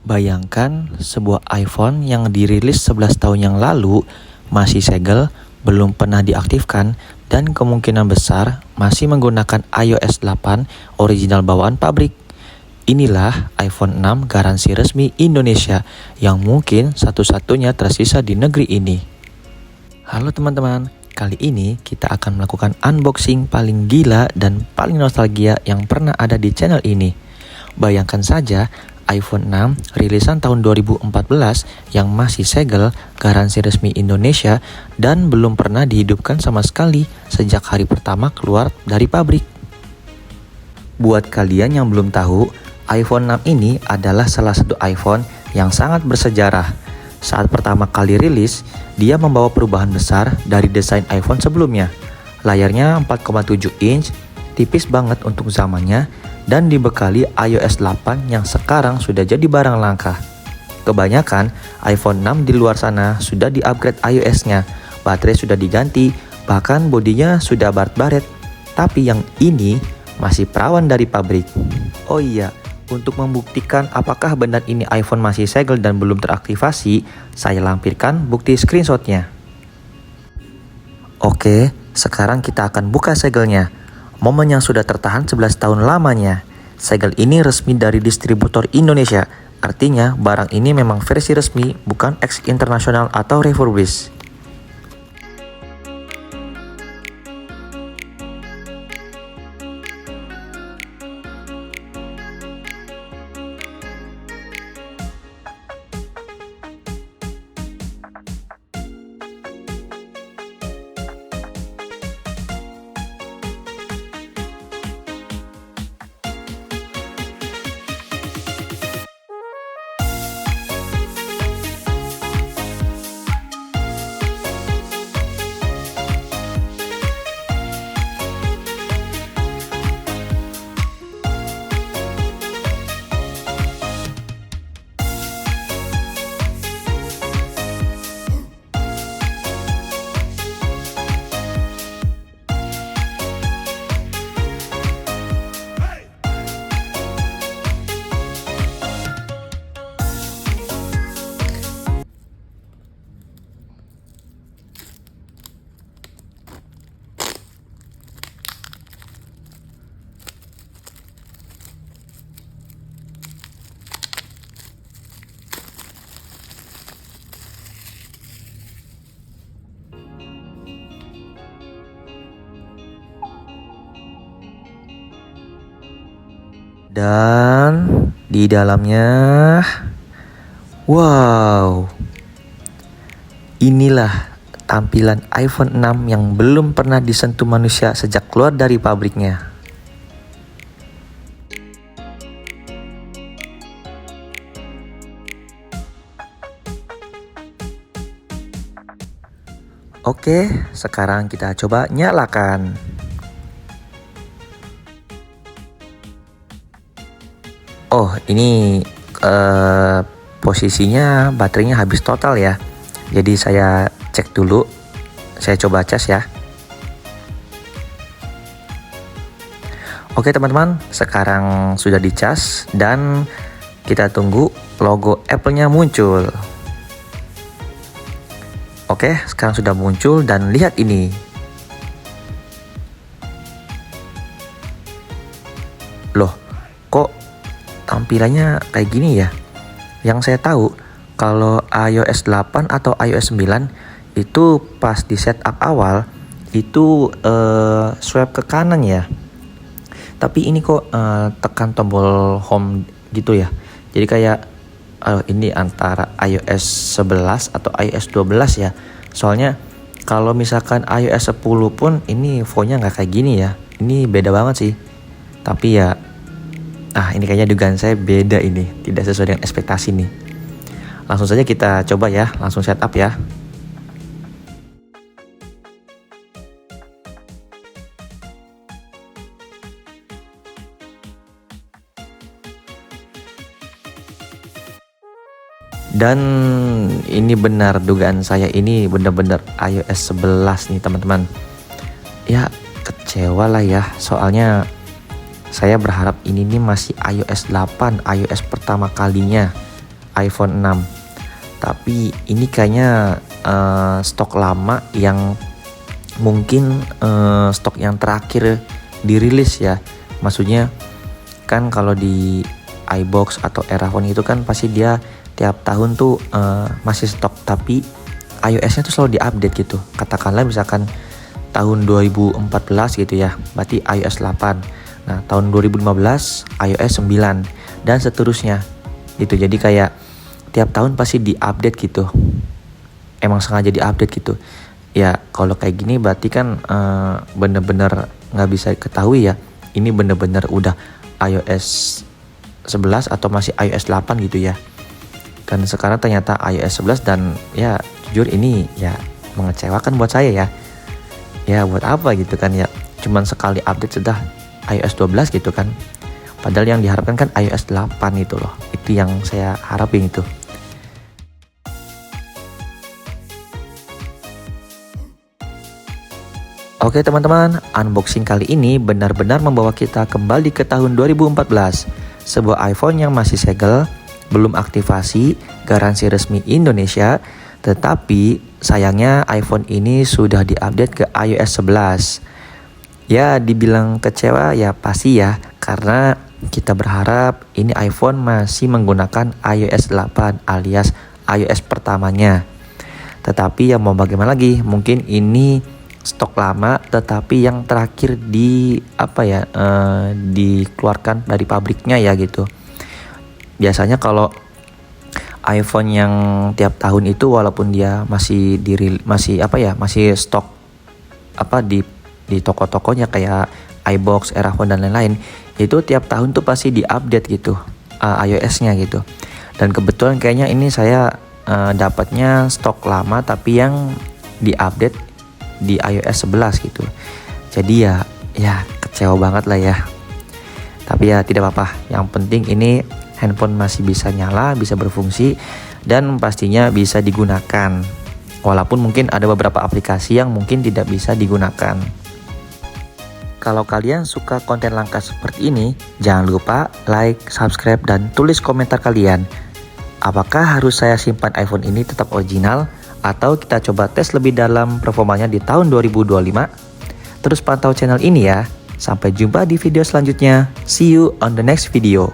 Bayangkan sebuah iPhone yang dirilis 11 tahun yang lalu masih segel, belum pernah diaktifkan, dan kemungkinan besar masih menggunakan iOS 8 original bawaan pabrik. Inilah iPhone 6 garansi resmi Indonesia yang mungkin satu-satunya tersisa di negeri ini. Halo teman-teman, kali ini kita akan melakukan unboxing paling gila dan paling nostalgia yang pernah ada di channel ini. Bayangkan saja iPhone 6 rilisan tahun 2014 yang masih segel, garansi resmi Indonesia, dan belum pernah dihidupkan sama sekali sejak hari pertama keluar dari pabrik. Buat kalian yang belum tahu, iPhone 6 ini adalah salah satu iPhone yang sangat bersejarah. Saat pertama kali rilis, dia membawa perubahan besar dari desain iPhone sebelumnya. Layarnya 4,7 inch, tipis banget untuk zamannya, dan dibekali iOS 8 yang sekarang sudah jadi barang langka. Kebanyakan iPhone 6 di luar sana sudah di-upgrade iOS-nya, baterai sudah diganti, bahkan bodinya sudah baret-baret. Tapi yang ini masih perawan dari pabrik. Oh iya, untuk membuktikan apakah benar ini iPhone masih segel dan belum teraktivasi, saya lampirkan bukti screenshotnya. Oke, sekarang kita akan buka segelnya. Momen yang sudah tertahan 11 tahun lamanya. Segel ini resmi dari distributor Indonesia. Artinya barang ini memang versi resmi, bukan ex internasional atau refurbish. Dan di dalamnya, wow, inilah tampilan iPhone 6 yang belum pernah disentuh manusia sejak keluar dari pabriknya. Oke, sekarang kita coba nyalakan. Oh, ini posisinya baterainya habis total ya. Jadi saya cek dulu. Saya coba cas ya. Oke teman-teman, sekarang sudah dicas dan kita tunggu logo Apple-nya muncul. Oke, sekarang sudah muncul dan lihat ini. Loh, kok tampilannya kayak gini ya? Yang saya tahu, kalau iOS 8 atau iOS 9 itu pas di setup awal itu swipe ke kanan ya. Tapi ini kok tekan tombol home gitu ya. Jadi kayak ini antara iOS 11 atau iOS 12 ya. Soalnya kalau misalkan iOS 10 pun ini fontnya nggak kayak gini ya. Ini beda banget sih. Tapi ya, ini kayaknya dugaan saya beda ini. Tidak sesuai dengan ekspektasi nih. Langsung saja kita coba ya. Langsung setup ya. Dan ini benar dugaan saya, ini benar-benar iOS 11 nih teman-teman. Ya kecewa lah ya, soalnya saya berharap ini nih masih iOS 8, iOS pertama kalinya. iPhone 6. Tapi ini kayaknya stok lama yang mungkin stok yang terakhir dirilis ya. Maksudnya kan kalau di iBox atau Erafone itu kan pasti dia tiap tahun tuh masih stok, tapi iOS-nya tuh selalu diupdate gitu. Katakanlah misalkan tahun 2014 gitu ya, berarti iOS 8. Nah, tahun 2015 iOS 9 dan seterusnya. Gitu. Jadi kayak tiap tahun pasti diupdate gitu. Emang sengaja diupdate gitu. Ya, kalau kayak gini berarti kan bener-bener nggak bisa ketahui ya. Ini bener-bener udah iOS 11 atau masih iOS 8 gitu ya. Dan sekarang ternyata iOS 11 dan ya jujur ini ya mengecewakan buat saya ya. Ya buat apa gitu kan ya. Cuman sekali update sudah iOS 12 gitu kan. Padahal yang diharapkan kan iOS 8 itu loh. Itu yang saya harapin itu. Oke teman-teman, unboxing kali ini benar-benar membawa kita kembali ke tahun 2014. Sebuah iPhone yang masih segel, belum aktivasi, garansi resmi Indonesia, tetapi sayangnya iPhone ini sudah diupdate ke iOS 11. Ya dibilang kecewa ya pasti ya, karena kita berharap ini iPhone masih menggunakan iOS 8 alias iOS pertamanya. Tetapi ya mau bagaimana lagi, mungkin ini stok lama tetapi yang terakhir dikeluarkan dari pabriknya ya gitu. Biasanya kalau iPhone yang tiap tahun itu walaupun dia masih stok di toko-tokonya kayak iBox, Erafone dan lain-lain, itu tiap tahun tuh pasti diupdate gitu iOS-nya gitu. Dan kebetulan kayaknya ini saya dapatnya stok lama tapi yang diupdate di iOS 11 gitu. Jadi ya kecewa banget lah ya. Tapi ya tidak apa-apa. Yang penting ini handphone masih bisa nyala, bisa berfungsi dan pastinya bisa digunakan. Walaupun mungkin ada beberapa aplikasi yang mungkin tidak bisa digunakan. Kalau kalian suka konten langka seperti ini, jangan lupa like, subscribe dan tulis komentar kalian. Apakah harus saya simpan iPhone ini tetap original? Atau kita coba tes lebih dalam performanya di tahun 2025. Terus pantau channel ini ya. Sampai jumpa di video selanjutnya. See you on the next video.